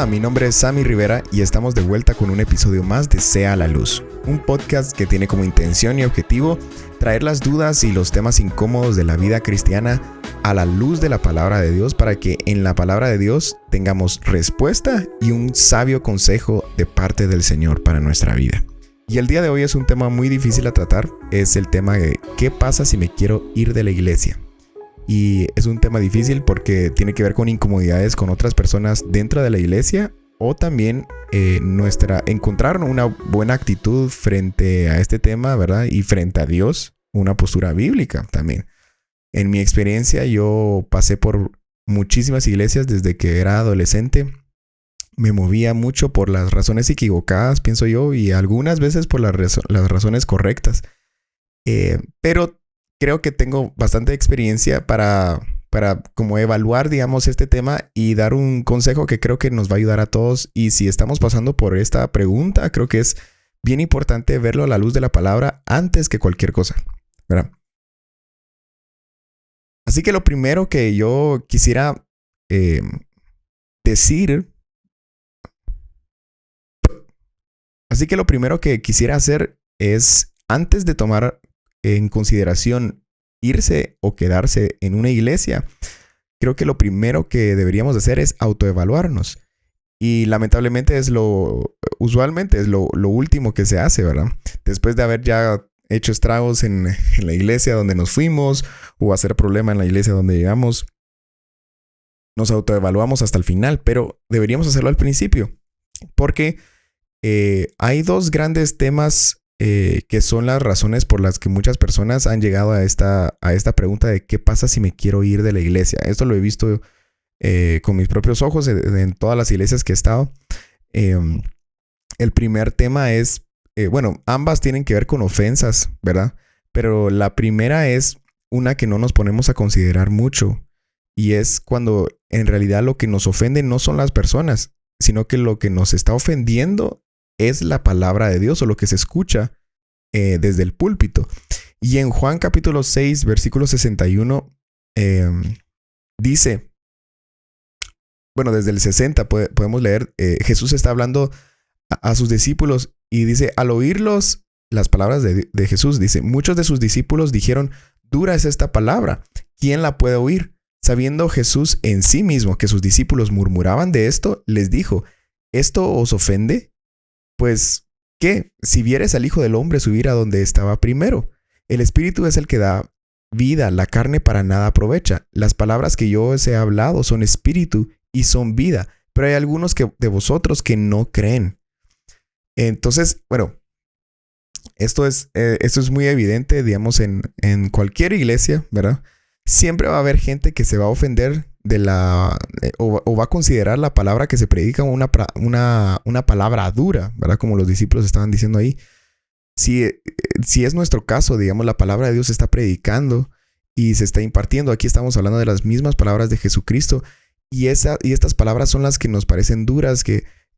Hola, mi nombre es Sammy Rivera y estamos de vuelta con un episodio más de Sea la Luz, un podcast que tiene como intención y objetivo traer las dudas y los temas incómodos de la vida cristiana a la luz de la palabra de Dios para que en la palabra de Dios tengamos respuesta y un sabio consejo de parte del Señor para nuestra vida. Y el día de hoy es un tema muy difícil a tratar, es el tema de ¿qué pasa si me quiero ir de la iglesia? Y es un tema difícil porque tiene que ver con incomodidades con otras personas dentro de la iglesia o también encontrar una buena actitud frente a este tema, ¿verdad? Y frente a Dios, una postura bíblica también. En mi experiencia yo pasé por muchísimas iglesias desde que era adolescente. Me movía mucho por las razones equivocadas, pienso yo, y algunas veces por las razones correctas. Pero creo que tengo bastante experiencia para como evaluar, digamos, este tema y dar un consejo que creo que nos va a ayudar a todos. Y si estamos pasando por esta pregunta, creo que es bien importante verlo a la luz de la palabra antes que cualquier cosa, ¿verdad? Así que lo primero que yo quisiera hacer es, antes de tomar en consideración irse o quedarse en una iglesia, creo que lo primero que deberíamos hacer es autoevaluarnos. Y lamentablemente usualmente es lo último que se hace, ¿verdad? Después de haber ya hecho estragos en la iglesia donde nos fuimos o hacer problema en la iglesia donde llegamos, nos autoevaluamos hasta el final, pero deberíamos hacerlo al principio. Porque hay dos grandes temas que son las razones por las que muchas personas han llegado a esta pregunta de ¿qué pasa si me quiero ir de la iglesia? Esto lo he visto con mis propios ojos en todas las iglesias que he estado. El primer tema es, ambas tienen que ver con ofensas, ¿verdad? Pero la primera es una que no nos ponemos a considerar mucho, y es cuando en realidad lo que nos ofende no son las personas, sino que lo que nos está ofendiendo es la palabra de Dios o lo que se escucha desde el púlpito. Y en Juan capítulo 6, versículo 61, dice, desde el 60 podemos leer, Jesús está hablando a sus discípulos y dice, al oírlos las palabras de Jesús, dice, muchos de sus discípulos dijeron, dura es esta palabra, ¿quién la puede oír? Sabiendo Jesús en sí mismo que sus discípulos murmuraban de esto, les dijo, ¿esto os ofende? Pues, ¿qué? Si vieres al Hijo del Hombre subir a donde estaba primero. El Espíritu es el que da vida, la carne para nada aprovecha. Las palabras que yo os he hablado son espíritu y son vida, pero hay algunos de vosotros que no creen. Entonces, esto es muy evidente, digamos, en cualquier iglesia, ¿verdad? Siempre va a haber gente que se va a ofender o va a considerar la palabra que se predica una palabra dura, ¿verdad? Como los discípulos estaban diciendo ahí. Si es nuestro caso, digamos, la palabra de Dios se está predicando y se está impartiendo. Aquí estamos hablando de las mismas palabras de Jesucristo y estas palabras son las que nos parecen duras,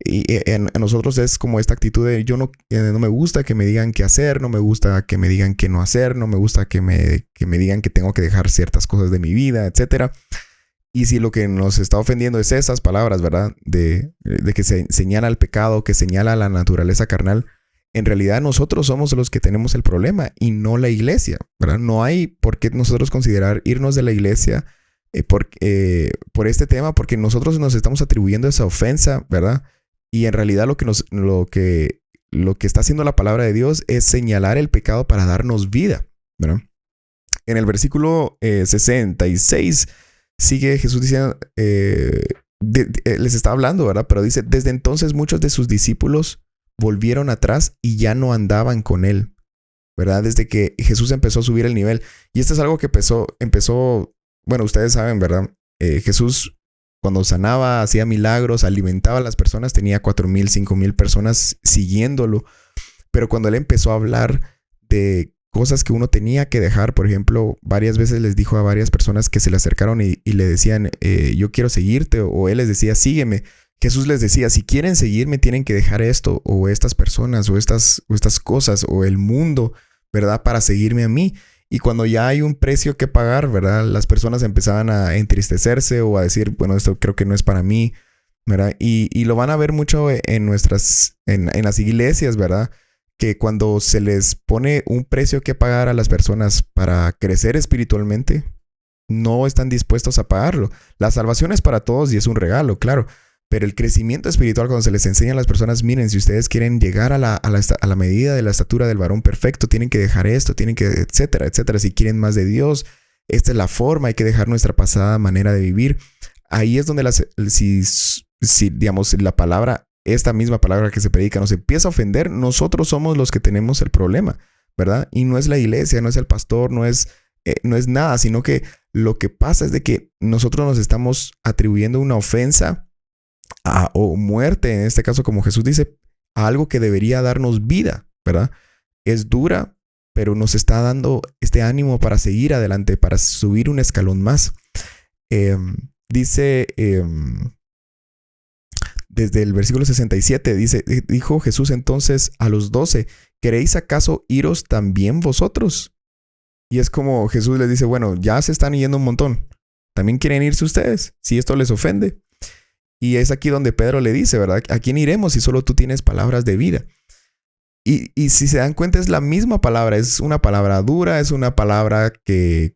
en nosotros es como esta actitud de no me gusta que me digan qué hacer, no me gusta que me digan qué no hacer, no me gusta que me digan que tengo que dejar ciertas cosas de mi vida, etcétera. Y si lo que nos está ofendiendo es esas palabras, ¿verdad? De que se señala el pecado, que señala la naturaleza carnal, en realidad nosotros somos los que tenemos el problema y no la iglesia, ¿verdad? No hay por qué nosotros considerar irnos de la iglesia por este tema, porque nosotros nos estamos atribuyendo esa ofensa, ¿verdad? Y en realidad lo que está haciendo la palabra de Dios es señalar el pecado para darnos vida, ¿verdad? En el versículo 66 sigue Jesús diciendo, les está hablando, ¿verdad? Pero dice, desde entonces muchos de sus discípulos volvieron atrás y ya no andaban con él, ¿verdad? Desde que Jesús empezó a subir el nivel. Y esto es algo que empezó, ustedes saben, ¿verdad? Jesús cuando sanaba, hacía milagros, alimentaba a las personas, tenía 4,000, 5,000 personas siguiéndolo. Pero cuando él empezó a hablar de cosas que uno tenía que dejar, por ejemplo, varias veces les dijo a varias personas que se le acercaron y le decían, yo quiero seguirte, o él les decía, sígueme. Jesús les decía, si quieren seguirme, tienen que dejar esto, o estas personas, o estas cosas, o el mundo, ¿verdad? Para seguirme a mí. Y cuando ya hay un precio que pagar, ¿verdad? Las personas empezaban a entristecerse o a decir, bueno, esto creo que no es para mí. ¿verdad? Y lo van a ver mucho en en las iglesias, ¿verdad? Que cuando se les pone un precio que pagar a las personas para crecer espiritualmente, no están dispuestos a pagarlo. La salvación es para todos y es un regalo, claro. Pero el crecimiento espiritual, cuando se les enseña a las personas, miren, si ustedes quieren llegar a la medida de la estatura del varón perfecto, tienen que dejar esto, tienen que, etcétera, etcétera. Si quieren más de Dios, esta es la forma, hay que dejar nuestra pasada manera de vivir. Ahí es donde si digamos, la palabra, esta misma palabra que se predica, nos empieza a ofender, nosotros somos los que tenemos el problema, ¿verdad? Y no es la iglesia, no es el pastor, no es nada, sino que lo que pasa es de que nosotros nos estamos atribuyendo una ofensa o muerte, en este caso, como Jesús dice, a algo que debería darnos vida, ¿verdad? Es dura, pero nos está dando este ánimo para seguir adelante, para subir un escalón más. Dice, desde el versículo 67, dijo Jesús entonces a los 12, ¿queréis acaso iros también vosotros? Y es como Jesús les dice, bueno, ya se están yendo un montón. ¿También quieren irse ustedes? Si esto les ofende. Y es aquí donde Pedro le dice, ¿verdad? ¿A quién iremos si solo tú tienes palabras de vida? Y si se dan cuenta, es la misma palabra. Es una palabra dura, es una palabra que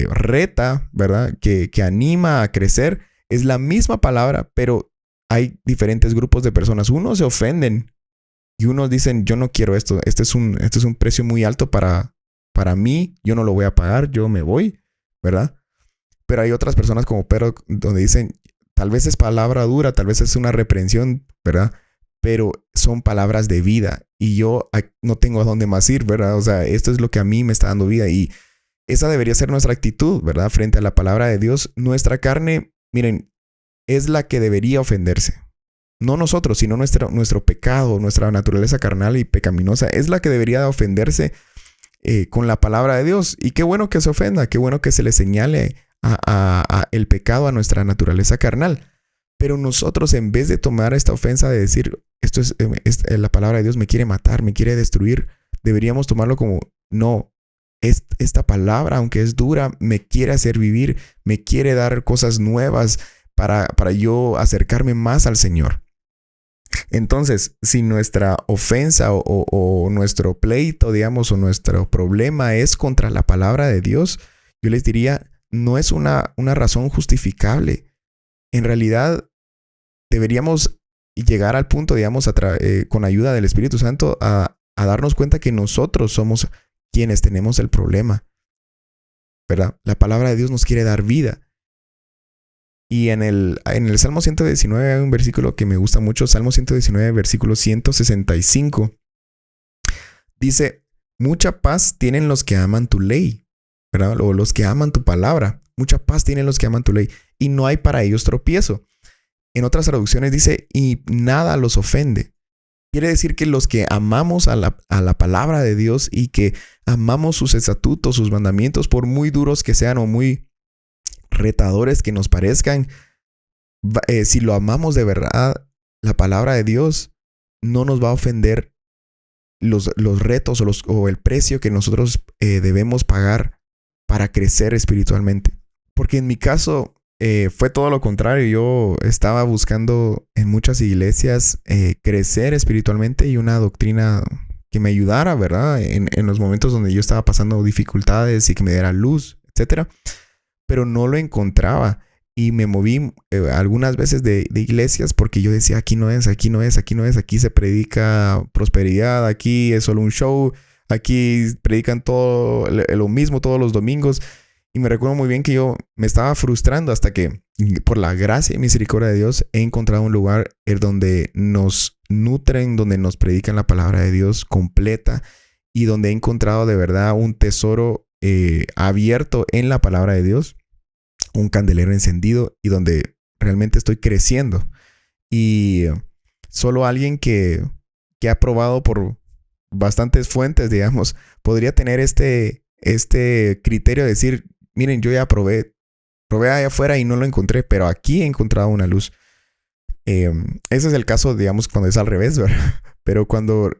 reta, ¿verdad? Que anima a crecer. Es la misma palabra, pero hay diferentes grupos de personas. Unos se ofenden y unos dicen, yo no quiero esto. Este es un precio muy alto para mí. Yo no lo voy a pagar, yo me voy, ¿verdad? Pero hay otras personas como Pedro donde dicen, tal vez es palabra dura, tal vez es una reprensión, ¿verdad? Pero son palabras de vida y yo no tengo a dónde más ir, ¿verdad? O sea, esto es lo que a mí me está dando vida y esa debería ser nuestra actitud, ¿verdad? Frente a la palabra de Dios. Nuestra carne, miren, es la que debería ofenderse. No nosotros, sino nuestro pecado, nuestra naturaleza carnal y pecaminosa es la que debería ofenderse con la palabra de Dios. Y qué bueno que se ofenda, qué bueno que se le señale el pecado a nuestra naturaleza carnal. Pero nosotros, en vez de tomar esta ofensa de decir, esto es la palabra de Dios me quiere matar, me quiere destruir, deberíamos tomarlo como, no, esta palabra, aunque es dura, me quiere hacer vivir, me quiere dar cosas nuevas para yo acercarme más al Señor. Entonces, si nuestra ofensa o nuestro pleito, digamos, o nuestro problema es contra la palabra de Dios, yo les diría, no es una razón justificable. En realidad, deberíamos llegar al punto, digamos, con ayuda del Espíritu Santo, a darnos cuenta que nosotros somos quienes tenemos el problema, ¿verdad? La palabra de Dios nos quiere dar vida. Y en el Salmo 119 hay un versículo que me gusta mucho, Salmo 119, versículo 165. Dice, mucha paz tienen los que aman tu ley, ¿verdad? O los que aman tu palabra. Mucha paz tienen los que aman tu ley. Y no hay para ellos tropiezo. En otras traducciones dice, y nada los ofende. Quiere decir que los que amamos a la palabra de Dios y que amamos sus estatutos, sus mandamientos, por muy duros que sean o muy retadores que nos parezcan, si lo amamos de verdad, la palabra de Dios no nos va a ofender los retos o el precio que nosotros debemos pagar para crecer espiritualmente. Porque en mi caso fue todo lo contrario. Yo estaba buscando en muchas iglesias crecer espiritualmente y una doctrina que me ayudara, ¿verdad? En los momentos donde yo estaba pasando dificultades y que me diera luz, etcétera. Pero no lo encontraba y me moví algunas veces de iglesias porque yo decía, aquí no es, aquí se predica prosperidad, aquí es solo un show, aquí predican todo lo mismo todos los domingos. Y me recuerdo muy bien que yo me estaba frustrando hasta que, por la gracia y misericordia de Dios, he encontrado un lugar donde nos nutren, donde nos predican la palabra de Dios completa y donde he encontrado de verdad un tesoro abierto en la palabra de Dios, un candelero encendido y donde realmente estoy creciendo. Y solo alguien que ha probado por bastantes fuentes, digamos, podría tener este criterio de decir, miren, yo ya probé allá afuera y no lo encontré, pero aquí he encontrado una luz. Ese es el caso, digamos, cuando es al revés, ¿verdad? Pero cuando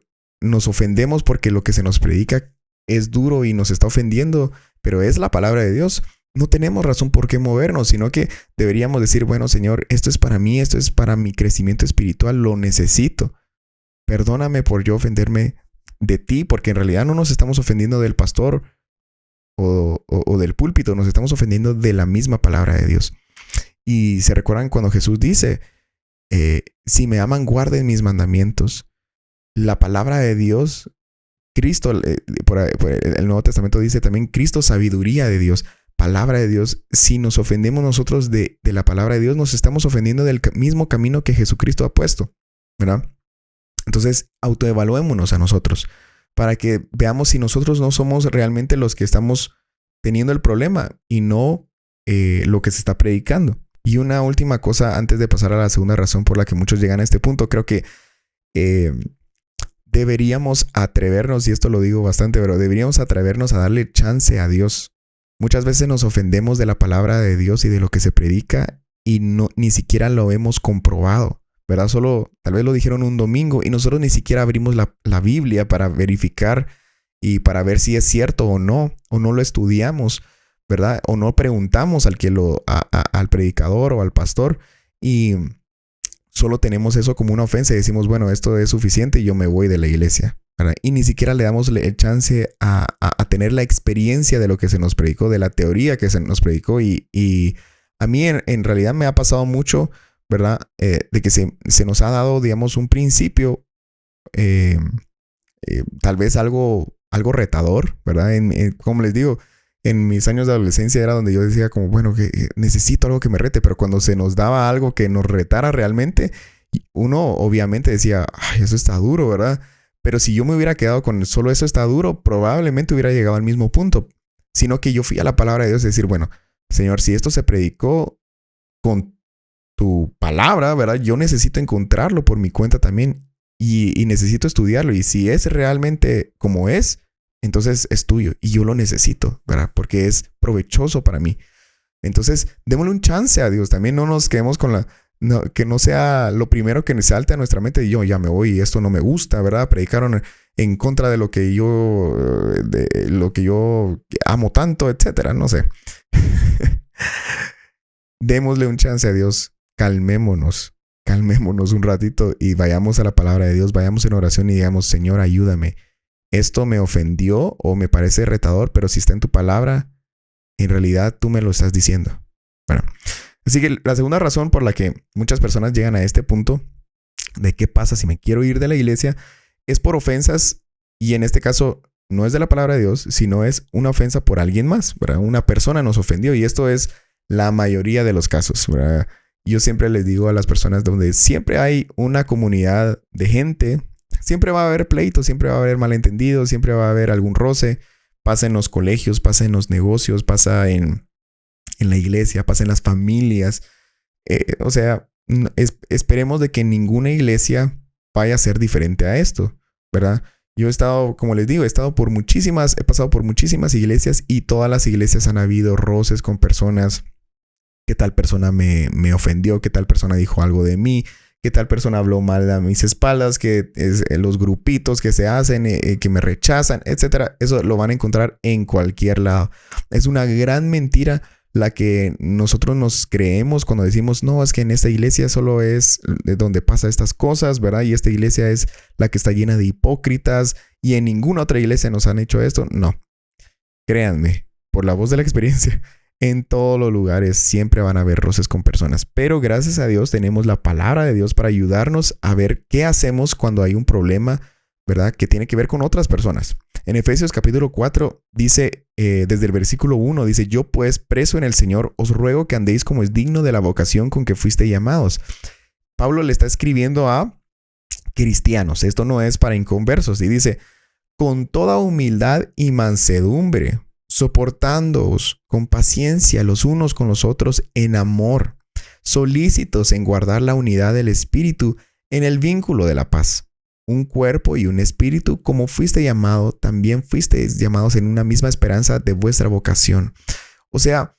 nos ofendemos porque lo que se nos predica es duro y nos está ofendiendo, pero es la palabra de Dios, no tenemos razón por qué movernos, sino que deberíamos decir, bueno, Señor, esto es para mí, esto es para mi crecimiento espiritual, lo necesito. Perdóname por yo ofenderme de ti, porque en realidad no nos estamos ofendiendo del pastor o del púlpito, nos estamos ofendiendo de la misma palabra de Dios. Y se recuerdan cuando Jesús dice, si me aman, guarden mis mandamientos. La palabra de Dios, Cristo, por el Nuevo Testamento dice también, Cristo, sabiduría de Dios, palabra de Dios. Si nos ofendemos nosotros de la palabra de Dios, nos estamos ofendiendo del mismo camino que Jesucristo ha puesto, ¿verdad? Entonces, autoevaluémonos a nosotros para que veamos si nosotros no somos realmente los que estamos teniendo el problema y no lo que se está predicando. Y una última cosa antes de pasar a la segunda razón por la que muchos llegan a este punto, creo que deberíamos atrevernos, y esto lo digo bastante, pero deberíamos atrevernos a darle chance a Dios. Muchas veces nos ofendemos de la palabra de Dios y de lo que se predica y ni siquiera lo hemos comprobado, ¿verdad? Solo tal vez lo dijeron un domingo y nosotros ni siquiera abrimos la Biblia para verificar y para ver si es cierto o no lo estudiamos, ¿verdad? O no preguntamos al predicador o al pastor y solo tenemos eso como una ofensa y decimos, bueno, esto es suficiente y yo me voy de la iglesia, ¿verdad? Y ni siquiera le damos el chance a tener la experiencia de lo que se nos predicó, de la teoría que se nos predicó y a mí en realidad me ha pasado mucho, ¿verdad? De que se nos ha dado, digamos, un principio, tal vez algo retador, ¿verdad? Como les digo, en mis años de adolescencia era donde yo decía como, bueno, que necesito algo que me rete, pero cuando se nos daba algo que nos retara realmente, uno obviamente decía, ay, eso está duro, ¿verdad? Pero si yo me hubiera quedado con solo eso está duro, probablemente hubiera llegado al mismo punto. Sino que yo fui a la palabra de Dios y decir, bueno, Señor, si esto se predicó con tu palabra, ¿verdad? Yo necesito encontrarlo por mi cuenta también y necesito estudiarlo. Y si es realmente como es, entonces es tuyo y yo lo necesito, ¿verdad? Porque es provechoso para mí. Entonces, démosle un chance a Dios. También no nos quedemos con que no sea lo primero que nos salte a nuestra mente y yo ya me voy y esto no me gusta, ¿verdad? Predicaron en contra de lo que yo amo tanto, etcétera, no sé. Démosle un chance a Dios. Calmémonos un ratito y vayamos a la palabra de Dios, vayamos en oración y digamos, Señor, ayúdame. Esto me ofendió o me parece retador, pero si está en tu palabra, en realidad tú me lo estás diciendo. Bueno, así que la segunda razón por la que muchas personas llegan a este punto de qué pasa si me quiero ir de la iglesia es por ofensas y en este caso no es de la palabra de Dios, sino es una ofensa por alguien más, ¿verdad? Una persona nos ofendió y esto es la mayoría de los casos, ¿verdad? Yo siempre les digo a las personas donde siempre hay una comunidad de gente, siempre va a haber pleitos, siempre va a haber malentendidos, siempre va a haber algún roce. Pasa en los colegios, pasa en los negocios, pasa en la iglesia, pasa en las familias. O sea, esperemos de que ninguna iglesia vaya a ser diferente a esto, ¿verdad? Yo he estado, como les digo, he pasado por muchísimas iglesias y todas las iglesias han habido roces con personas. ¿Qué tal persona me ofendió? ¿Qué tal persona dijo algo de mí? ¿Qué tal persona habló mal a mis espaldas? Que los grupitos que se hacen, que me rechazan, etcétera. Eso lo van a encontrar en cualquier lado. Es una gran mentira la que nosotros nos creemos cuando decimos, no, es que en esta iglesia solo es de donde pasa estas cosas, ¿verdad? Y esta iglesia es la que está llena de hipócritas y en ninguna otra iglesia nos han hecho esto. No. Créanme, por la voz de la experiencia. En todos los lugares siempre van a haber roces con personas, pero gracias a Dios tenemos la palabra de Dios para ayudarnos a ver qué hacemos cuando hay un problema, ¿verdad? Que tiene que ver con otras personas. En Efesios capítulo 4 dice, desde el versículo 1, dice, yo pues preso en el Señor os ruego que andéis como es digno de la vocación con que fuisteis llamados. Pablo le está escribiendo a cristianos, esto no es para inconversos, y dice, con toda humildad y mansedumbre, soportándoos con paciencia los unos con los otros en amor, solícitos en guardar la unidad del espíritu en el vínculo de la paz. Un cuerpo y un espíritu, como fuiste llamado, también fuisteis llamados en una misma esperanza de vuestra vocación. O sea,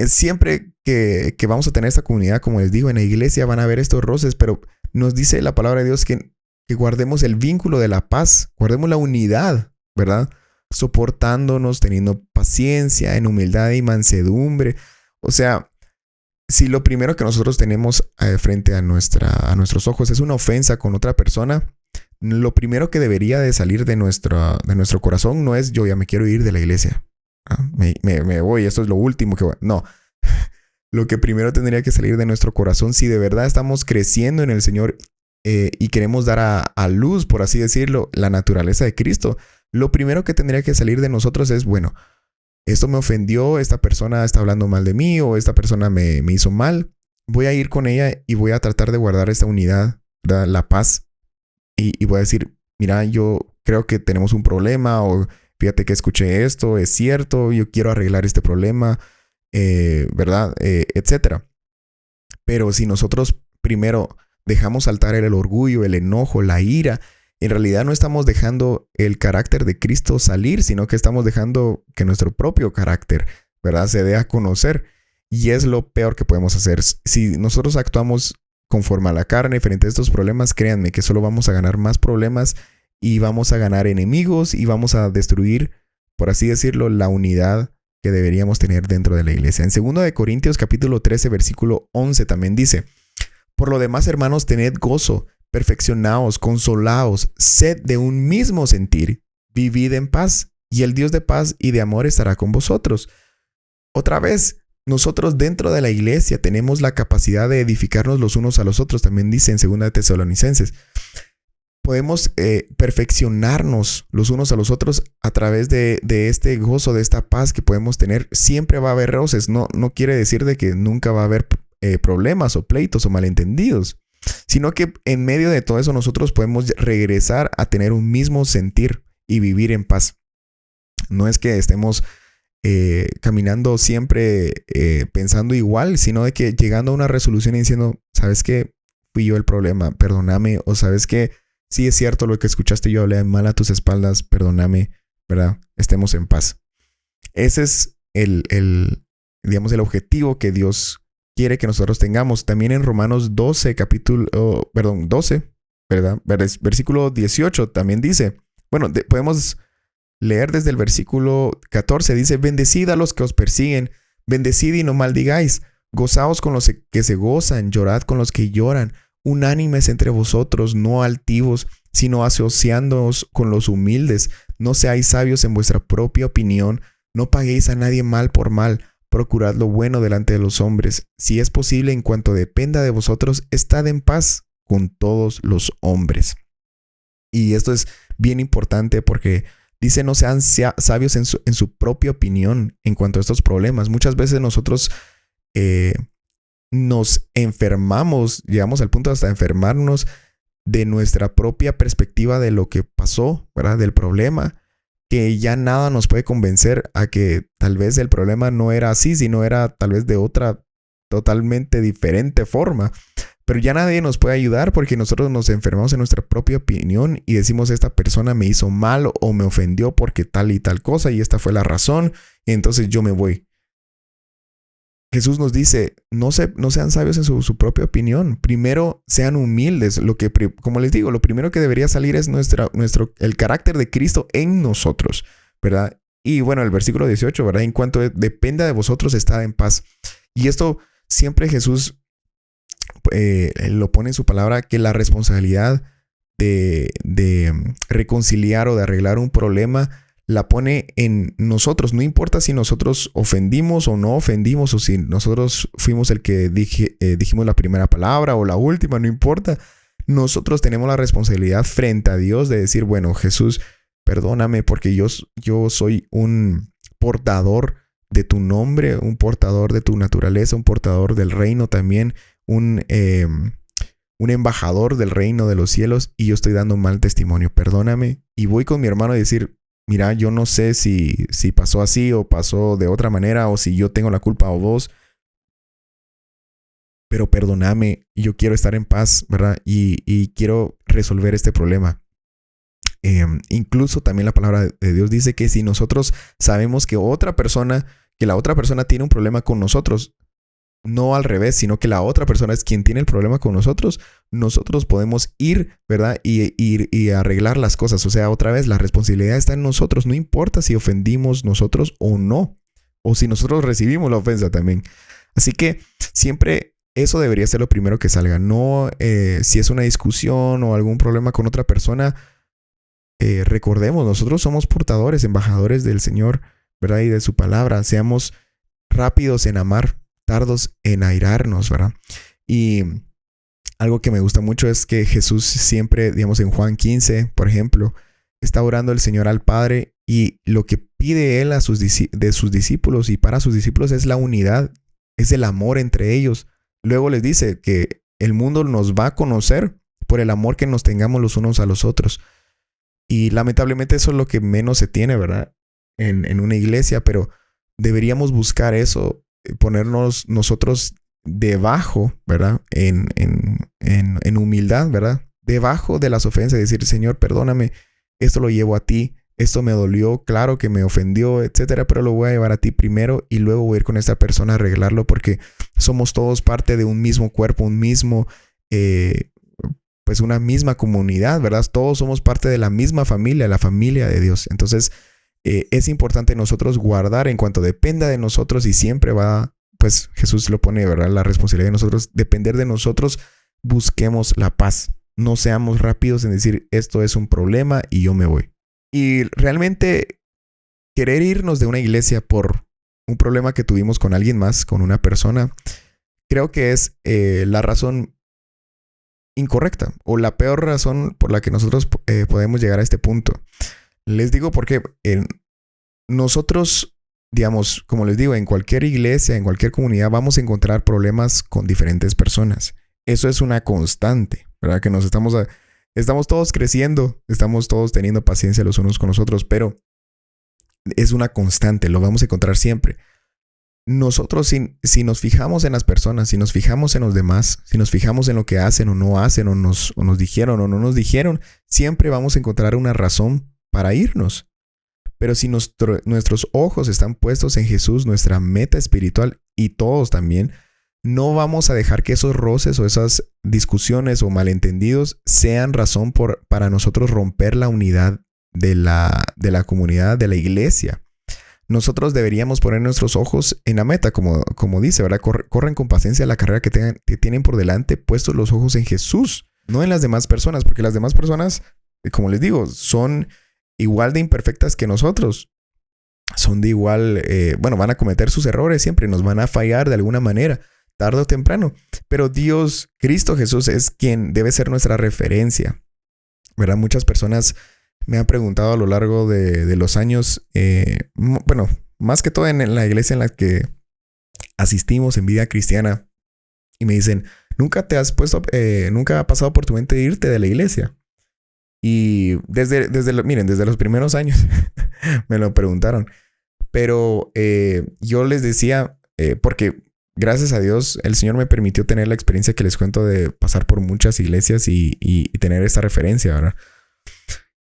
siempre que vamos a tener esta comunidad, como les digo, en la iglesia van a haber estos roces, pero nos dice la palabra de Dios que guardemos el vínculo de la paz, guardemos la unidad, ¿verdad? soportándonos, teniendo paciencia, en humildad y mansedumbre. O sea, si lo primero que nosotros tenemos frente a nuestros ojos es una ofensa con otra persona, lo primero que debería de salir de nuestro corazón no es yo ya me quiero ir de la iglesia. Me voy, esto es lo último que voy. No. Lo que primero tendría que salir de nuestro corazón, si de verdad estamos creciendo en el Señor y queremos dar a luz, por así decirlo, la naturaleza de Cristo, lo primero que tendría que salir de nosotros es, bueno, esto me ofendió, esta persona está hablando mal de mí o esta persona me hizo mal. Voy a ir con ella y voy a tratar de guardar esta unidad, ¿verdad? La paz. Y voy a decir, mira, yo creo que tenemos un problema o fíjate que escuché esto, es cierto, yo quiero arreglar este problema, ¿verdad? Etcétera. Pero si nosotros primero dejamos saltar el orgullo, el enojo, la ira, en realidad no estamos dejando el carácter de Cristo salir, sino que estamos dejando que nuestro propio carácter, ¿verdad?, se dé a conocer. Y es lo peor que podemos hacer. Si nosotros actuamos conforme a la carne frente a estos problemas, créanme que solo vamos a ganar más problemas y vamos a ganar enemigos y vamos a destruir, por así decirlo, la unidad que deberíamos tener dentro de la iglesia. En 2 Corintios capítulo 13, versículo 11 también dice: por lo demás, hermanos, tened gozo, perfeccionaos, consolaos, sed de un mismo sentir, vivid en paz, y el Dios de paz y de amor estará con vosotros. Otra vez, nosotros dentro de la iglesia tenemos la capacidad de edificarnos los unos a los otros, también dice en 2 Tesalonicenses. Podemos perfeccionarnos los unos a los otros a través de este gozo, de esta paz que podemos tener. Siempre va a haber roces, no quiere decir de que nunca va a haber problemas o pleitos o malentendidos, sino que en medio de todo eso nosotros podemos regresar a tener un mismo sentir y vivir en paz. No es que estemos caminando siempre pensando igual, sino de que llegando a una resolución y diciendo, ¿sabes qué? Fui yo el problema, perdóname. O ¿sabes qué? Sí es cierto lo que escuchaste, yo hablé mal a tus espaldas, perdóname, ¿verdad? Estemos en paz. Ese es digamos, el objetivo que Dios quiere que nosotros tengamos. También en Romanos 12, 12, ¿verdad? Versículo 18 también dice, bueno, podemos leer desde el versículo 14, dice: bendecid a los que os persiguen, bendecid y no maldigáis, gozaos con los que se gozan, llorad con los que lloran, unánimes entre vosotros, no altivos, sino asociándoos con los humildes, no seáis sabios en vuestra propia opinión, no paguéis a nadie mal por mal, procurad lo bueno delante de los hombres. Si es posible, en cuanto dependa de vosotros, estad en paz con todos los hombres. Y esto es bien importante porque dice: no sean sabios en su propia opinión en cuanto a estos problemas. Muchas veces nosotros nos enfermamos, llegamos al punto de hasta enfermarnos de nuestra propia perspectiva de lo que pasó, ¿verdad? Del problema, que ya nada nos puede convencer a que tal vez el problema no era así, sino era tal vez de otra totalmente diferente forma. Pero ya nadie nos puede ayudar porque nosotros nos enfermamos en nuestra propia opinión y decimos: esta persona me hizo mal o me ofendió porque tal y tal cosa y esta fue la razón, y entonces yo me voy. Jesús nos dice: no sean sabios en su propia opinión. Primero sean humildes. Como les digo, lo primero que debería salir es el carácter de Cristo en nosotros, ¿verdad? Y bueno, el versículo 18, ¿verdad? En cuanto dependa de vosotros, estad en paz. Y esto siempre Jesús lo pone en su palabra, que la responsabilidad de reconciliar o de arreglar un problema la pone en nosotros. No importa si nosotros ofendimos o no ofendimos, o si nosotros fuimos el que dijimos la primera palabra o la última, no importa. Nosotros tenemos la responsabilidad frente a Dios de decir: bueno, Jesús, perdóname porque yo soy un portador de tu nombre, un portador de tu naturaleza, un portador del reino también, un embajador del reino de los cielos, y yo estoy dando mal testimonio, perdóname. Y voy con mi hermano a decir: mira, yo no sé si pasó así o pasó de otra manera, o si yo tengo la culpa o vos, pero perdóname, yo quiero estar en paz, ¿verdad? Y quiero resolver este problema. Incluso también la palabra de Dios dice que si nosotros sabemos que la otra persona tiene un problema con nosotros, no al revés, sino que la otra persona es quien tiene el problema con nosotros, nosotros podemos ir, ¿verdad? Y arreglar las cosas. O sea, otra vez, la responsabilidad está en nosotros. No importa si ofendimos nosotros o no, o si nosotros recibimos la ofensa también. Así que siempre eso debería ser lo primero que salga. No si es una discusión o algún problema con otra persona, recordemos, nosotros somos portadores, embajadores del Señor, ¿verdad? Y de su palabra. Seamos rápidos en amar, tardos en airarnos, ¿verdad? Y algo que me gusta mucho es que Jesús siempre, digamos en Juan 15, por ejemplo, está orando el Señor al Padre y lo que pide Él de sus discípulos y para sus discípulos es la unidad, es el amor entre ellos. Luego les dice que el mundo nos va a conocer por el amor que nos tengamos los unos a los otros. Y lamentablemente eso es lo que menos se tiene, ¿verdad? En una iglesia, pero deberíamos buscar eso, ponernos nosotros debajo, ¿verdad? En humildad, ¿verdad? Debajo de las ofensas, decir, Señor, perdóname, esto lo llevo a ti, esto me dolió, claro que me ofendió, etcétera, pero lo voy a llevar a ti primero y luego voy a ir con esta persona a arreglarlo porque somos todos parte de un mismo cuerpo, un mismo, pues una misma comunidad, ¿verdad? Todos somos parte de la misma familia, la familia de Dios. Entonces, es importante nosotros guardar en cuanto dependa de nosotros y siempre va, pues Jesús lo pone, ¿verdad? La responsabilidad de nosotros, depender de nosotros, busquemos la paz. No seamos rápidos en decir, esto es un problema y yo me voy. Y realmente querer irnos de una iglesia por un problema que tuvimos con alguien más, con una persona, creo que es la razón incorrecta o la peor razón por la que nosotros podemos llegar a este punto. Les digo porque nosotros, digamos, como les digo, en cualquier iglesia, en cualquier comunidad, vamos a encontrar problemas con diferentes personas. Eso es una constante, ¿verdad? Que estamos todos creciendo, estamos todos teniendo paciencia los unos con los otros, pero es una constante, lo vamos a encontrar siempre. Nosotros, si nos fijamos en las personas, si nos fijamos en los demás, si nos fijamos en lo que hacen o no hacen, o nos dijeron o no nos dijeron, siempre vamos a encontrar una razón para irnos. Pero si nuestros ojos están puestos en Jesús, nuestra meta espiritual, y todos también, no vamos a dejar que esos roces o esas discusiones o malentendidos sean razón para nosotros romper la unidad de la comunidad, de la iglesia. Nosotros deberíamos poner nuestros ojos en la meta, como dice, ¿verdad? Corren con paciencia la carrera que tienen por delante, puestos los ojos en Jesús, no en las demás personas, porque las demás personas, como les digo, son igual de imperfectas que nosotros. Son de igual, van a cometer sus errores siempre, nos van a fallar de alguna manera, tarde o temprano. Pero Dios, Cristo Jesús, es quien debe ser nuestra referencia, ¿verdad? Muchas personas me han preguntado a lo largo de los años, más que todo en la iglesia en la que asistimos en vida cristiana, y me dicen, ¿nunca ha pasado por tu mente irte de la iglesia? Y desde los primeros años me lo preguntaron. Pero yo les decía, porque gracias a Dios el Señor me permitió tener la experiencia que les cuento de pasar por muchas iglesias y tener esta referencia, ¿verdad?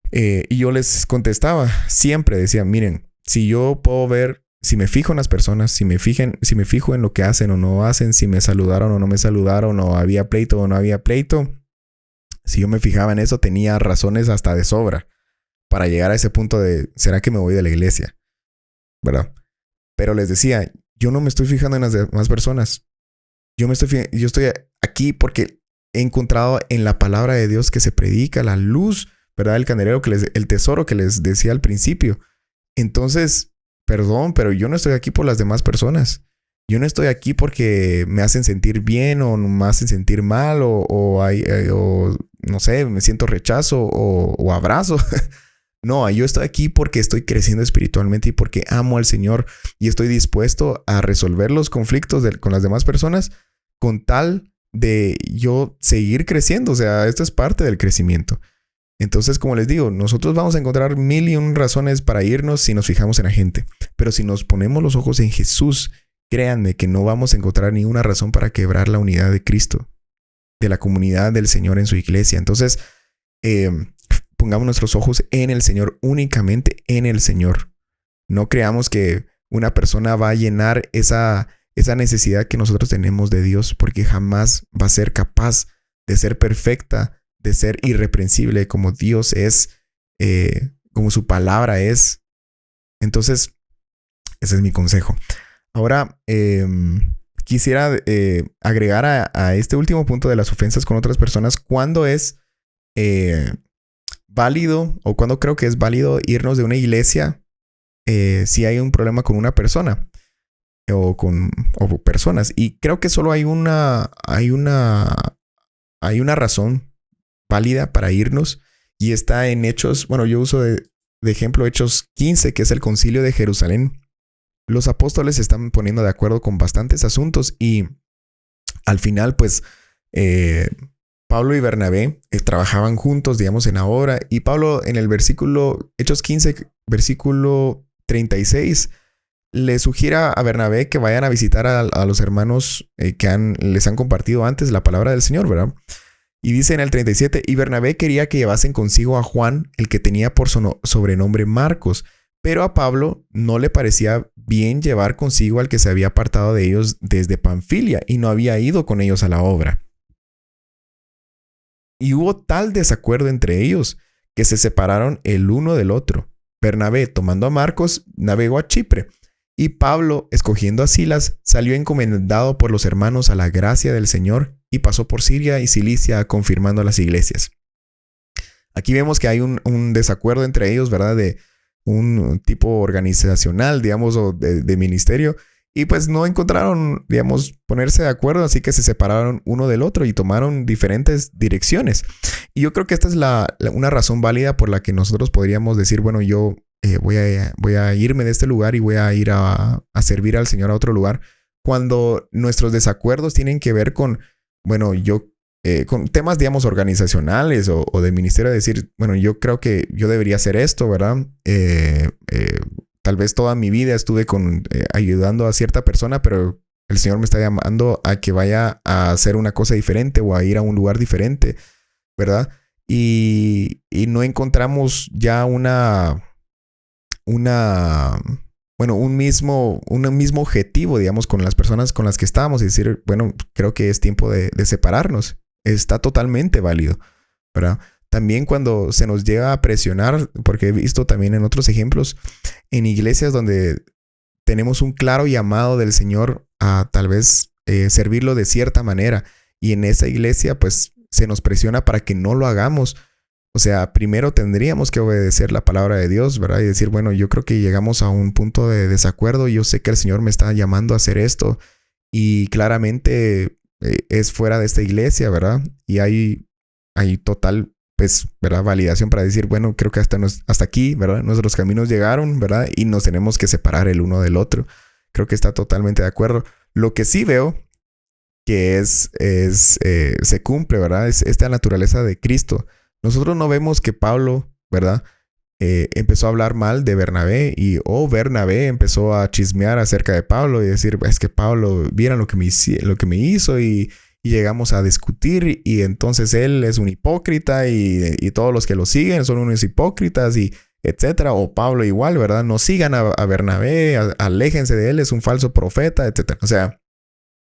Y yo les contestaba, siempre decía, miren, si yo puedo ver, si me fijo en las personas, si me fijo en lo que hacen o no hacen, si me saludaron o no me saludaron, o había pleito o no había pleito, si yo me fijaba en eso, tenía razones hasta de sobra para llegar a ese punto de, ¿será que me voy de la iglesia? ¿Verdad? Pero les decía, yo no me estoy fijando en las demás personas. Yo estoy aquí porque he encontrado en la palabra de Dios que se predica la luz, ¿verdad? El candelero, el tesoro que les decía al principio. Entonces, perdón, pero yo no estoy aquí por las demás personas. Yo no estoy aquí porque me hacen sentir bien o me hacen sentir mal o no sé, me siento rechazo o abrazo. No, yo estoy aquí porque estoy creciendo espiritualmente y porque amo al Señor y estoy dispuesto a resolver los conflictos con las demás personas con tal de yo seguir creciendo. O sea, esto es parte del crecimiento. Entonces, como les digo, nosotros vamos a encontrar 1001 razones para irnos si nos fijamos en la gente. Pero si nos ponemos los ojos en Jesús, créanme que no vamos a encontrar ninguna razón para quebrar la unidad de Cristo, de la comunidad del Señor en su iglesia. Entonces, pongamos nuestros ojos en el Señor, únicamente en el Señor. No creamos que una persona va a llenar esa esa necesidad que nosotros tenemos de Dios, porque jamás va a ser capaz de ser perfecta, de ser irreprensible como Dios es, como su palabra es. Entonces, ese es mi consejo. Ahora, quisiera agregar a este último punto de las ofensas con otras personas, ¿cuándo es válido o cuándo creo que es válido irnos de una iglesia si hay un problema con una persona o personas? Y creo que solo hay una razón válida para irnos, y está en Hechos. Bueno, yo uso de ejemplo Hechos 15, que es el concilio de Jerusalén. Los apóstoles se están poniendo de acuerdo con bastantes asuntos, y al final, pues, Pablo y Bernabé trabajaban juntos, digamos, en la obra. Y Pablo, en el versículo, Hechos 15, versículo 36, le sugiere a Bernabé que vayan a visitar a los hermanos que les han compartido antes la palabra del Señor, ¿verdad? Y dice en el 37, y Bernabé quería que llevasen consigo a Juan, el que tenía por sobrenombre Marcos, pero a Pablo no le parecía bien llevar consigo al que se había apartado de ellos desde Panfilia y no había ido con ellos a la obra. Y hubo tal desacuerdo entre ellos que se separaron el uno del otro. Bernabé, tomando a Marcos, navegó a Chipre, y Pablo, escogiendo a Silas, salió encomendado por los hermanos a la gracia del Señor y pasó por Siria y Cilicia confirmando las iglesias. Aquí vemos que hay un desacuerdo entre ellos, ¿verdad? De un tipo organizacional, digamos, o de ministerio. Y pues no encontraron, digamos, ponerse de acuerdo, así que se separaron uno del otro y tomaron diferentes direcciones. Y yo creo que esta es una razón válida por la que nosotros podríamos decir, bueno, yo voy a irme de este lugar y voy a ir a servir al Señor a otro lugar, cuando nuestros desacuerdos tienen que ver con, bueno, con temas, digamos, organizacionales o de ministerio, decir, bueno, yo creo que yo debería hacer esto, ¿verdad? Tal vez toda mi vida estuve ayudando a cierta persona, pero el Señor me está llamando a que vaya a hacer una cosa diferente o a ir a un lugar diferente, ¿verdad? Y no encontramos ya un mismo objetivo, digamos, con las personas con las que estábamos, y decir, bueno, creo que es tiempo de separarnos. Está totalmente válido, ¿verdad? También cuando se nos llega a presionar, porque he visto también en otros ejemplos, en iglesias donde tenemos un claro llamado del Señor a tal vez servirlo de cierta manera, y en esa iglesia pues se nos presiona para que no lo hagamos. O sea, primero tendríamos que obedecer la palabra de Dios, ¿verdad? Y decir, bueno, yo creo que llegamos a un punto de desacuerdo, y yo sé que el Señor me está llamando a hacer esto, y claramente es fuera de esta iglesia, ¿verdad? Y hay total, pues, ¿verdad? Validación para decir, bueno, creo que hasta aquí, ¿verdad? Nuestros caminos llegaron, ¿verdad? Y nos tenemos que separar el uno del otro. Creo que está totalmente de acuerdo. Lo que sí veo que se cumple, ¿verdad? Es esta naturaleza de Cristo. Nosotros no vemos que Pablo, ¿verdad? Empezó a hablar mal de Bernabé, y Bernabé empezó a chismear acerca de Pablo y decir, es que Pablo, vieran lo que me hizo, y llegamos a discutir, y entonces él es un hipócrita, y todos los que lo siguen son unos hipócritas, y etcétera. O Pablo igual, ¿verdad? No sigan a Bernabé, aléjense de él, es un falso profeta, etcétera. O sea,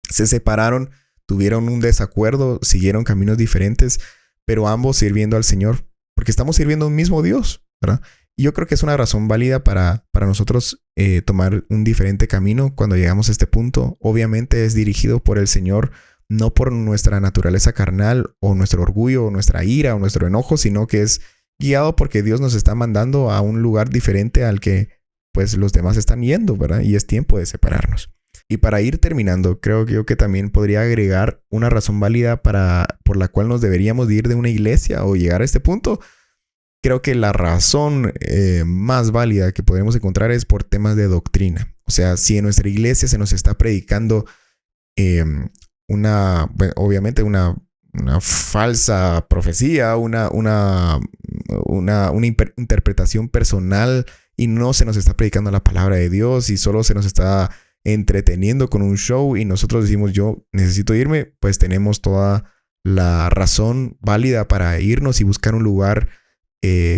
se separaron, tuvieron un desacuerdo, siguieron caminos diferentes, pero ambos sirviendo al Señor, porque estamos sirviendo a un mismo Dios, ¿verdad? Y yo creo que es una razón válida para nosotros tomar un diferente camino cuando llegamos a este punto. Obviamente es dirigido por el Señor, no por nuestra naturaleza carnal o nuestro orgullo o nuestra ira o nuestro enojo, sino que es guiado porque Dios nos está mandando a un lugar diferente al que pues los demás están yendo, ¿verdad? Y es tiempo de separarnos. Y para ir terminando, creo yo que también podría agregar una razón válida por la cual nos deberíamos de ir de una iglesia o llegar a este punto. Creo que la razón más válida que podemos encontrar es por temas de doctrina. O sea, si en nuestra iglesia se nos está predicando obviamente una falsa profecía, una interpretación personal, y no se nos está predicando la palabra de Dios, y solo se nos está entreteniendo con un show, y nosotros decimos, yo necesito irme, pues tenemos toda la razón válida para irnos y buscar un lugar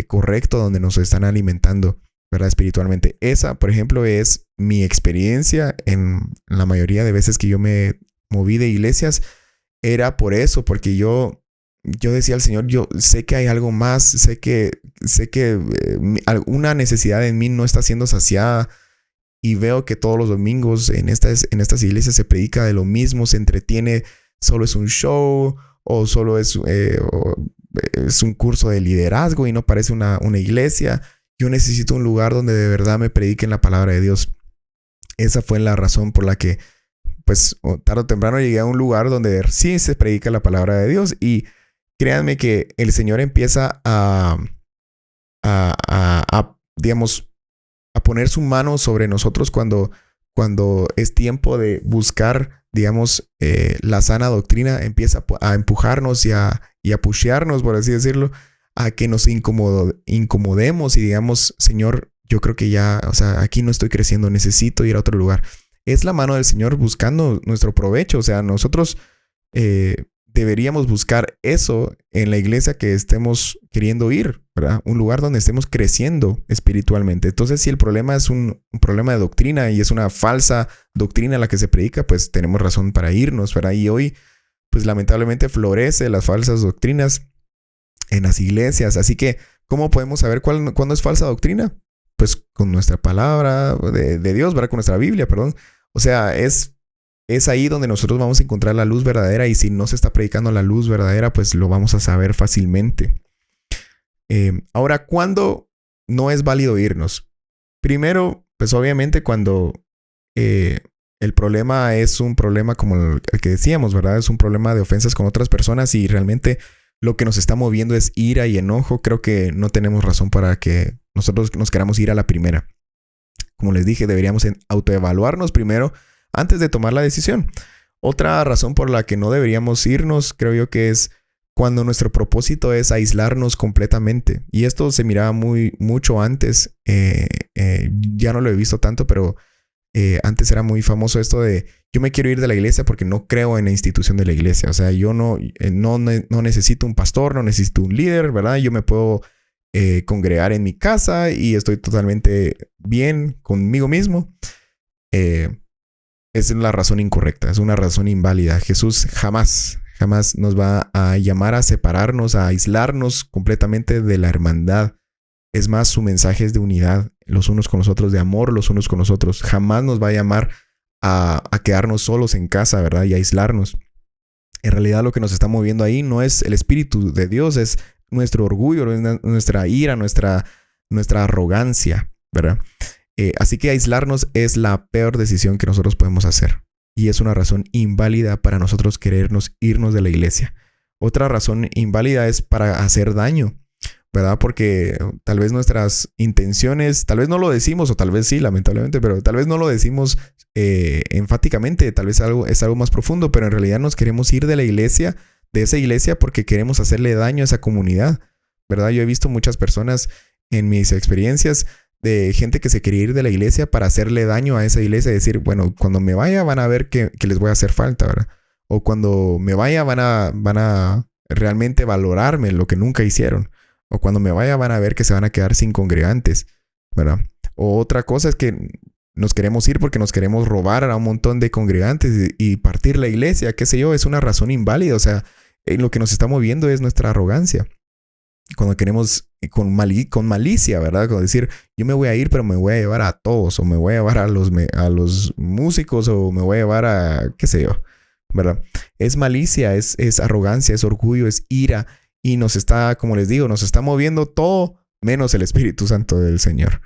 correcto donde nos están alimentando, ¿verdad? Espiritualmente. Esa, por ejemplo, es mi experiencia en la mayoría de veces que yo me moví de iglesias era por eso, porque yo decía al Señor, yo sé que hay algo más, sé que alguna necesidad en mí no está siendo saciada. Y veo que todos los domingos en estas iglesias se predica de lo mismo, se entretiene, solo es un show o solo es un curso de liderazgo y no parece una iglesia. Yo necesito un lugar donde de verdad me prediquen la palabra de Dios. Esa fue la razón por la que, pues, tarde o temprano llegué a un lugar donde sí se predica la palabra de Dios. Y créanme que el Señor empieza digamos, a poner su mano sobre nosotros cuando es tiempo de buscar, digamos, la sana doctrina. Empieza a empujarnos y a pushearnos, por así decirlo, a que nos incomodemos y digamos, Señor, yo creo que ya, o sea, aquí no estoy creciendo, necesito ir a otro lugar. Es la mano del Señor buscando nuestro provecho. O sea, nosotros deberíamos buscar eso en la iglesia que estemos queriendo ir, ¿verdad? Un lugar donde estemos creciendo espiritualmente. Entonces, si el problema es un problema de doctrina y es una falsa doctrina la que se predica, pues tenemos razón para irnos, ¿verdad? Y hoy, pues lamentablemente florece las falsas doctrinas en las iglesias. Así que, ¿cómo podemos saber cuándo es falsa doctrina? Pues con nuestra palabra de Dios, ¿verdad? Con nuestra Biblia, perdón. O sea, es ahí donde nosotros vamos a encontrar la luz verdadera, y si no se está predicando la luz verdadera, pues lo vamos a saber fácilmente. Ahora, ¿cuándo no es válido irnos? Primero, pues obviamente cuando el problema es un problema como el que decíamos, ¿verdad? Es un problema de ofensas con otras personas y realmente lo que nos está moviendo es ira y enojo. Creo que no tenemos razón para que nosotros nos queramos ir a la primera. Como les dije, deberíamos autoevaluarnos primero antes de tomar la decisión. Otra razón por la que no deberíamos irnos, creo yo, que es cuando nuestro propósito es aislarnos completamente. Y esto se miraba mucho antes. Ya no lo he visto tanto, pero antes era muy famoso esto de yo me quiero ir de la iglesia porque no creo en la institución de la iglesia. O sea, yo no necesito un pastor, no necesito un líder, ¿verdad? Yo me puedo congregar en mi casa y estoy totalmente bien conmigo mismo. Es la razón incorrecta, es una razón inválida. Jesús jamás nos va a llamar a separarnos, a aislarnos completamente de la hermandad. Es más, su mensaje es de unidad, los unos con los otros, de amor los unos con los otros. Jamás nos va a llamar a quedarnos solos en casa, ¿verdad? Y aislarnos. En realidad lo que nos está moviendo ahí no es el Espíritu de Dios, es nuestro orgullo, nuestra ira, nuestra arrogancia, ¿verdad? Así que aislarnos es la peor decisión que nosotros podemos hacer. Y es una razón inválida para nosotros querernos irnos de la iglesia. Otra razón inválida es para hacer daño, ¿verdad? Porque tal vez nuestras intenciones, tal vez no lo decimos, o tal vez sí, lamentablemente, pero tal vez no lo decimos enfáticamente, tal vez es algo más profundo, pero en realidad nos queremos ir de la iglesia, de esa iglesia, porque queremos hacerle daño a esa comunidad, ¿verdad? Yo he visto muchas personas en mis experiencias de gente que se quería ir de la iglesia para hacerle daño a esa iglesia y decir, bueno, cuando me vaya van a ver que les voy a hacer falta, ¿verdad? O cuando me vaya van a realmente valorarme lo que nunca hicieron. O cuando me vaya van a ver que se van a quedar sin congregantes, ¿verdad? O otra cosa es que nos queremos ir porque nos queremos robar a un montón de congregantes y partir la iglesia, qué sé yo, es una razón inválida. O sea, lo que nos está moviendo es nuestra arrogancia. Cuando queremos con malicia, ¿verdad? Como decir, yo me voy a ir, pero me voy a llevar a todos, o me voy a llevar a los músicos, o me voy a llevar a, qué sé yo, ¿verdad? Es malicia, es arrogancia, es orgullo, es ira, y nos está, como les digo, nos está moviendo todo menos el Espíritu Santo del Señor.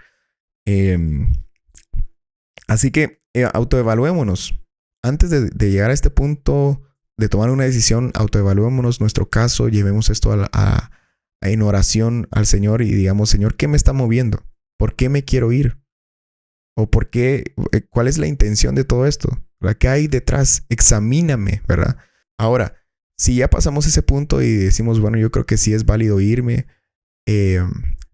Así que autoevaluémonos. Antes de llegar a este punto de tomar una decisión, autoevaluémonos nuestro caso, llevemos esto en oración al Señor y digamos, Señor, ¿qué me está moviendo? ¿Por qué me quiero ir? ¿O por qué? ¿Cuál es la intención de todo esto? ¿Verdad? ¿Qué hay detrás? Examíname, ¿verdad? Ahora, si ya pasamos ese punto y decimos, bueno, yo creo que sí es válido irme,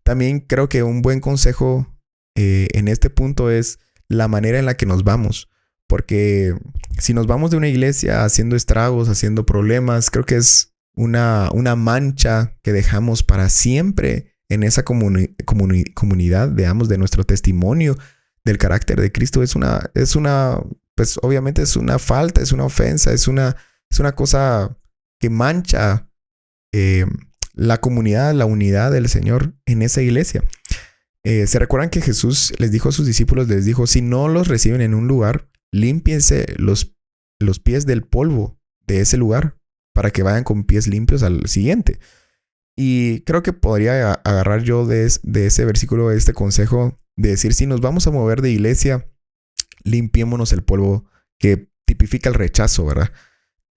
también creo que un buen consejo en este punto es la manera en la que nos vamos. Porque si nos vamos de una iglesia haciendo estragos, haciendo problemas, creo que es una mancha que dejamos para siempre en esa comunidad, digamos, de nuestro testimonio, del carácter de Cristo pues obviamente es una falta, es una ofensa, es una cosa que mancha la comunidad, la unidad del Señor en esa iglesia. ¿Se recuerdan que Jesús les dijo a sus discípulos, les dijo, si no los reciben en un lugar, límpiense los pies del polvo de ese lugar para que vayan con pies limpios al siguiente? Y creo que podría agarrar yo de ese versículo, este consejo de decir, si nos vamos a mover de iglesia, limpiémonos el polvo que tipifica el rechazo, ¿verdad?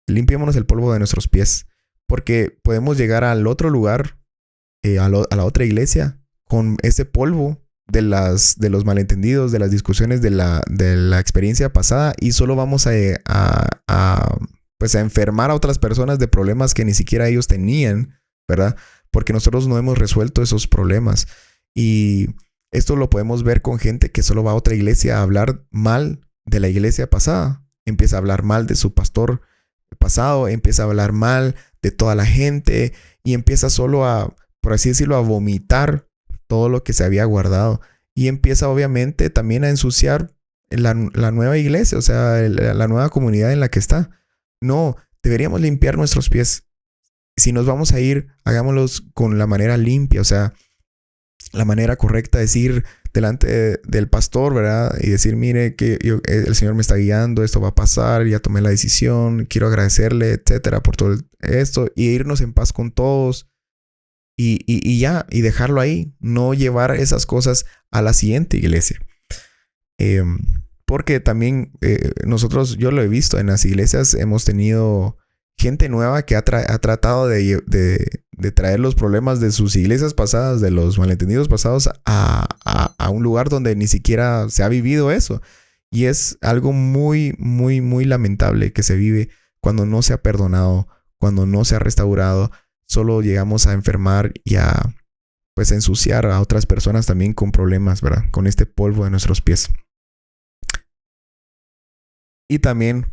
Limpiémonos el polvo de nuestros pies, porque podemos llegar al otro lugar, a la otra iglesia, con ese polvo de los malentendidos, de las discusiones, de la experiencia pasada, y solo vamos pues a enfermar a otras personas de problemas que ni siquiera ellos tenían, ¿verdad? Porque nosotros no hemos resuelto esos problemas. Y esto lo podemos ver con gente que solo va a otra iglesia a hablar mal de la iglesia pasada. Empieza a hablar mal de su pastor pasado, empieza a hablar mal de toda la gente y empieza solo a, por así decirlo, a vomitar todo lo que se había guardado. Y empieza obviamente también a ensuciar la nueva iglesia, o sea, la nueva comunidad en la que está. No, deberíamos limpiar nuestros pies. Si nos vamos a ir, hagámoslos con la manera limpia, o sea, la manera correcta, decir delante del pastor, ¿verdad? Y decir, mire, que el Señor me está guiando, esto va a pasar, ya tomé la decisión, quiero agradecerle, etcétera, por todo esto, y irnos en paz con todos, y ya, y dejarlo ahí, no llevar esas cosas a la siguiente iglesia. Porque también nosotros, yo lo he visto en las iglesias, hemos tenido gente nueva que ha tratado de traer los problemas de sus iglesias pasadas, de los malentendidos pasados, a un lugar donde ni siquiera se ha vivido eso. Y es algo muy, muy, muy lamentable que se vive cuando no se ha perdonado, cuando no se ha restaurado. Solo llegamos a enfermar y a ensuciar a otras personas también con problemas, ¿verdad? Con este polvo de nuestros pies. Y también,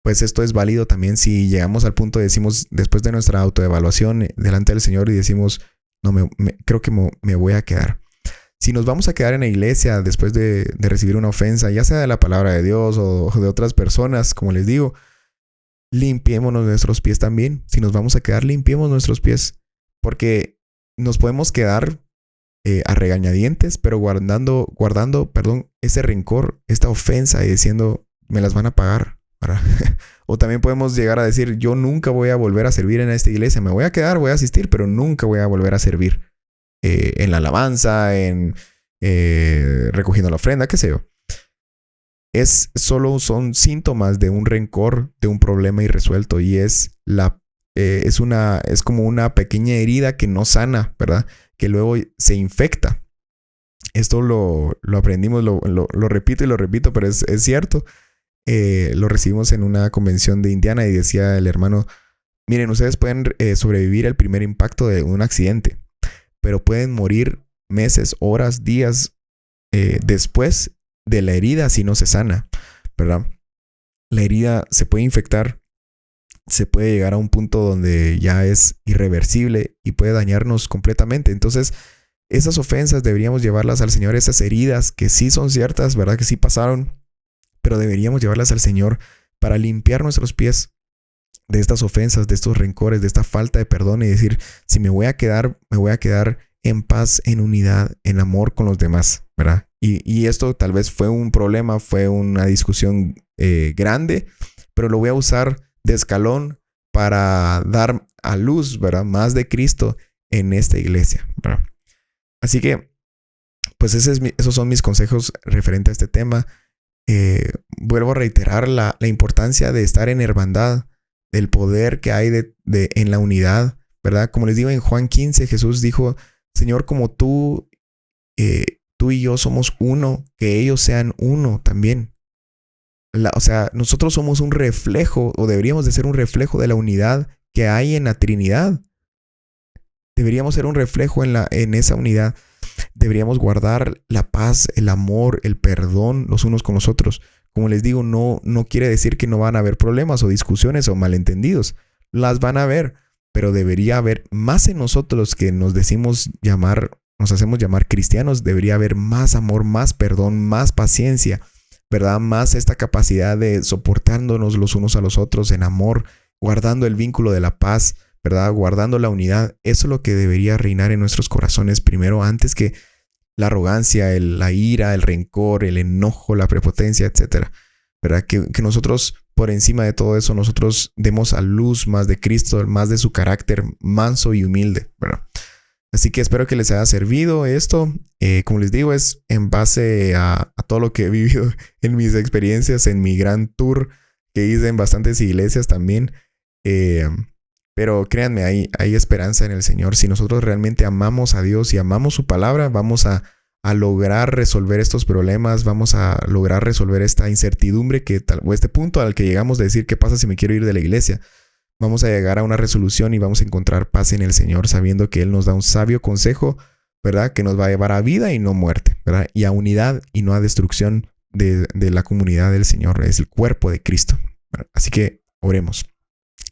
pues esto es válido también si llegamos al punto, decimos, después de nuestra autoevaluación delante del Señor y decimos, no, creo que me voy a quedar. Si nos vamos a quedar en la iglesia después de recibir una ofensa, ya sea de la palabra de Dios o de otras personas, como les digo, limpiémonos nuestros pies también. Si nos vamos a quedar, limpiemos nuestros pies. Porque nos podemos quedar a regañadientes, pero guardando, ese rencor, esta ofensa y diciendo, me las van a pagar. O también podemos llegar a decir, yo nunca voy a volver a servir en esta iglesia. Me voy a quedar, voy a asistir, pero nunca voy a volver a servir en la alabanza, en recogiendo la ofrenda, qué sé yo. Son síntomas de un rencor, de un problema irresuelto, y es como una pequeña herida que no sana, ¿verdad? Que luego se infecta. Esto lo aprendimos, lo repito y lo repito, pero es cierto. Lo recibimos en una convención de Indiana y decía el hermano, miren, ustedes pueden sobrevivir el primer impacto de un accidente, pero pueden morir meses, horas, días después de la herida si no se sana, ¿verdad? La herida se puede infectar, se puede llegar a un punto donde ya es irreversible y puede dañarnos completamente. Entonces, esas ofensas deberíamos llevarlas al Señor, esas heridas que sí son ciertas, ¿verdad? Que sí pasaron, pero deberíamos llevarlas al Señor para limpiar nuestros pies de estas ofensas, de estos rencores, de esta falta de perdón y decir, si me voy a quedar en paz, en unidad, en amor con los demás, ¿verdad? Y esto tal vez fue un problema, fue una discusión grande, pero lo voy a usar de escalón para dar a luz, ¿verdad? Más de Cristo en esta iglesia, ¿verdad? Así que, pues esos son mis consejos referente a este tema. Vuelvo a reiterar la importancia de estar en hermandad, del poder que hay en la unidad, ¿verdad? Como les digo en Juan 15, Jesús dijo, Señor, como tú y yo somos uno, que ellos sean uno también. O sea, nosotros somos un reflejo, o deberíamos de ser un reflejo de la unidad que hay en la Trinidad. Deberíamos ser un reflejo en esa unidad. Deberíamos guardar la paz, el amor, el perdón los unos con los otros. Como les digo, no quiere decir que no van a haber problemas o discusiones o malentendidos. Las van a haber, pero debería haber más en nosotros que nos decimos llamar nos hacemos llamar cristianos, debería haber más amor, más perdón, más paciencia, ¿verdad? Más esta capacidad de soportándonos los unos a los otros en amor, guardando el vínculo de la paz, ¿verdad? Guardando la unidad. Eso es lo que debería reinar en nuestros corazones primero, antes que la arrogancia, la ira, el rencor, el enojo, la prepotencia, etcétera, ¿verdad? Que nosotros, por encima de todo eso, nosotros demos a luz más de Cristo, más de su carácter manso y humilde, ¿verdad? Así que espero que les haya servido esto. Como les digo, es en base a todo lo que he vivido en mis experiencias, en mi gran tour que hice en bastantes iglesias también. Pero créanme, hay esperanza en el Señor. Si nosotros realmente amamos a Dios y amamos su palabra, vamos a lograr resolver estos problemas, vamos a lograr resolver esta incertidumbre o este punto al que llegamos de decir, ¿qué pasa si me quiero ir de la iglesia? Vamos a llegar a una resolución y vamos a encontrar paz en el Señor, sabiendo que Él nos da un sabio consejo, ¿verdad? Que nos va a llevar a vida y no muerte, ¿verdad? Y a unidad y no a destrucción de la comunidad del Señor. Es el cuerpo de Cristo, ¿verdad? Así que oremos.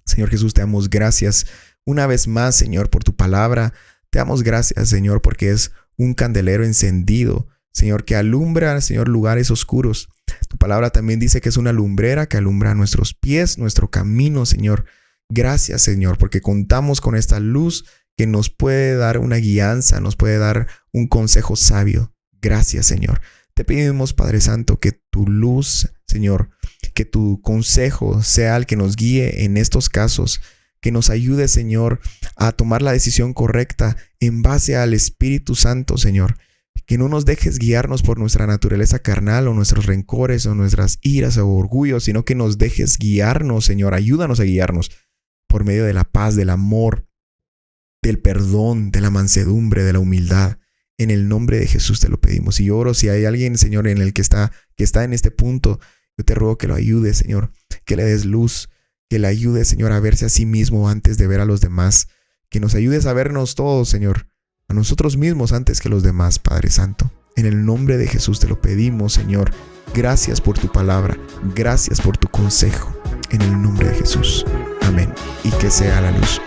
Señor Jesús, te damos gracias una vez más, Señor, por tu palabra. Te damos gracias, Señor, porque es un candelero encendido, Señor, que alumbra, Señor, lugares oscuros. Tu palabra también dice que es una lumbrera que alumbra nuestros pies, nuestro camino, Señor. Gracias, Señor, porque contamos con esta luz que nos puede dar una guianza, nos puede dar un consejo sabio. Gracias, Señor. Te pedimos, Padre Santo, que tu luz, Señor, que tu consejo sea el que nos guíe en estos casos, que nos ayude, Señor, a tomar la decisión correcta en base al Espíritu Santo, Señor. Que no nos dejes guiarnos por nuestra naturaleza carnal o nuestros rencores o nuestras iras o orgullos, sino que nos dejes guiarnos, Señor. Ayúdanos a guiarnos por medio de la paz, del amor, del perdón, de la mansedumbre, de la humildad. En el nombre de Jesús te lo pedimos. Y oro si hay alguien, Señor, en el que está en este punto, yo te ruego que lo ayudes, Señor, que le des luz, que le ayudes, Señor, a verse a sí mismo antes de ver a los demás. Que nos ayudes a vernos todos, Señor, a nosotros mismos antes que los demás, Padre Santo. En el nombre de Jesús te lo pedimos, Señor. Gracias por tu palabra. Gracias por tu consejo. En el nombre de Jesús. Amén. Y que sea la luz.